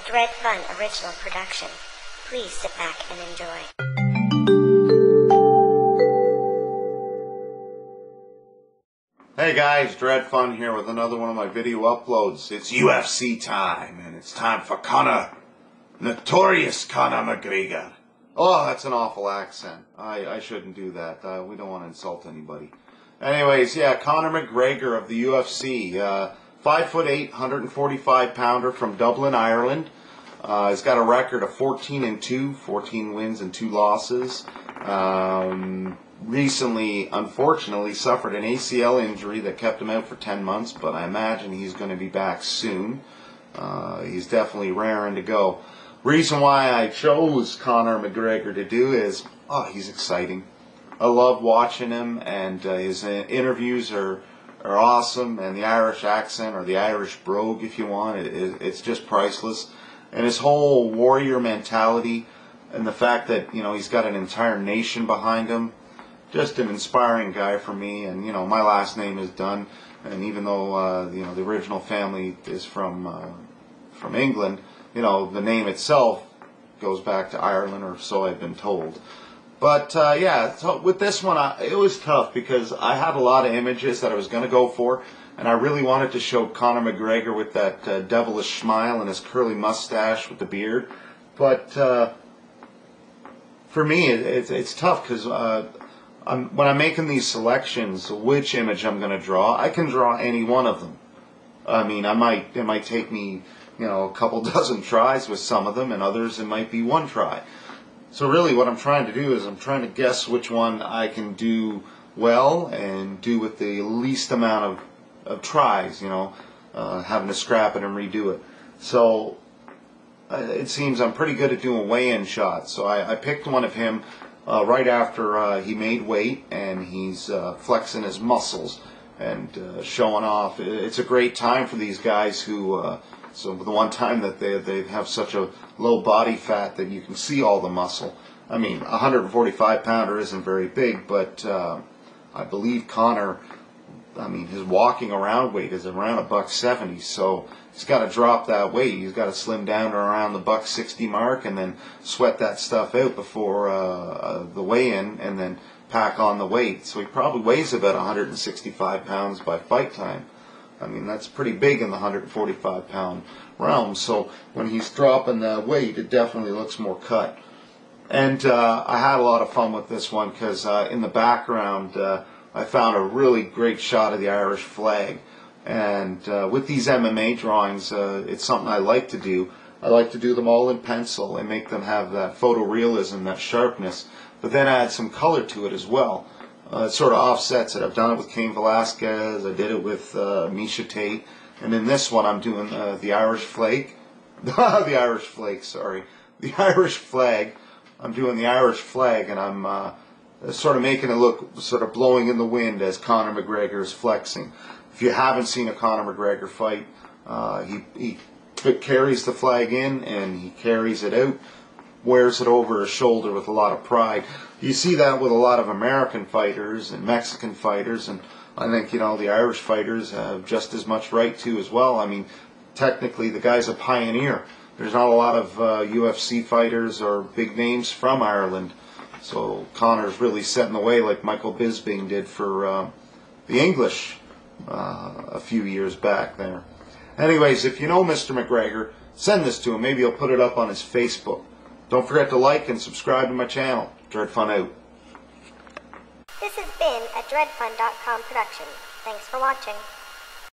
Dredfunn original production. Please sit back and enjoy. Hey guys, Dredfunn here with another one of my video uploads. It's UFC time, and it's time for notorious Conor McGregor. Oh, that's an awful accent. I shouldn't do that. We don't want to insult anybody. Anyways, yeah, Conor McGregor of the UFC, 5'8", 145-pounder from Dublin, Ireland. He's got a record of 14-2, 14 wins and 2 losses. Recently, unfortunately, suffered an ACL injury that kept him out for 10 months, but I imagine he's going to be back soon. He's definitely raring to go. Reason why I chose Conor McGregor to do is, he's exciting. I love watching him, and his interviews are awesome, and the Irish accent, or the Irish brogue if you want, it's just priceless. And his whole warrior mentality, and the fact that, he's got an entire nation behind him, just an inspiring guy for me. And, my last name is Dunn, and even though, the original family is from England, the name itself goes back to Ireland, or so I've been told. But, yeah, so with this one, it was tough because I had a lot of images that I was going to go for, and I really wanted to show Conor McGregor with that devilish smile and his curly mustache with the beard. But for me, it's tough because when I'm making these selections, which image I'm going to draw, I can draw any one of them. I mean, it might take me, a couple dozen tries with some of them, and others it might be one try. So really what I'm trying to do is I'm trying to guess which one I can do well and do with the least amount of tries, having to scrap it and redo it. So it seems I'm pretty good at doing weigh-in shots. So I picked one of him right after he made weight, and he's flexing his muscles and showing off. It's a great time for these guys who... So the one time that they have such a low body fat that you can see all the muscle. I mean, a 145-pounder isn't very big, but I believe Conor, his walking around weight is around $170, so he's got to drop that weight. He's got to slim down to around the $160 mark, and then sweat that stuff out before the weigh-in, and then pack on the weight. So he probably weighs about 165 pounds by fight time. That's pretty big in the 145-pound realm. So when he's dropping the weight, it definitely looks more cut. And I had a lot of fun with this one because in the background I found a really great shot of the Irish flag. And with these MMA drawings, it's something I like to do. I like to do them all in pencil and make them have that photorealism, that sharpness, but then add some color to it as well. It sort of offsets it. I've done it with Cain Velasquez, I did it with Misha Tate, and in this one I'm doing the Irish flake. The Irish flake, sorry. The Irish flag. I'm doing the Irish flag, and I'm sort of making it look sort of blowing in the wind as Conor McGregor is flexing. If you haven't seen a Conor McGregor fight, he carries the flag in and he carries it out, wears it over his shoulder with a lot of pride. You see that with a lot of American fighters and Mexican fighters, and I think, the Irish fighters have just as much right to as well. Technically the guy's a pioneer. There's not a lot of UFC fighters or big names from Ireland, so Conor's really setting the way like Michael Bisping did for the English a few years back there. Anyways, if you know Mr. McGregor, send this to him. Maybe he'll put it up on his Facebook. Don't forget to like and subscribe to my channel. Dredfunn out. This has been a Dredfunn.com production. Thanks for watching.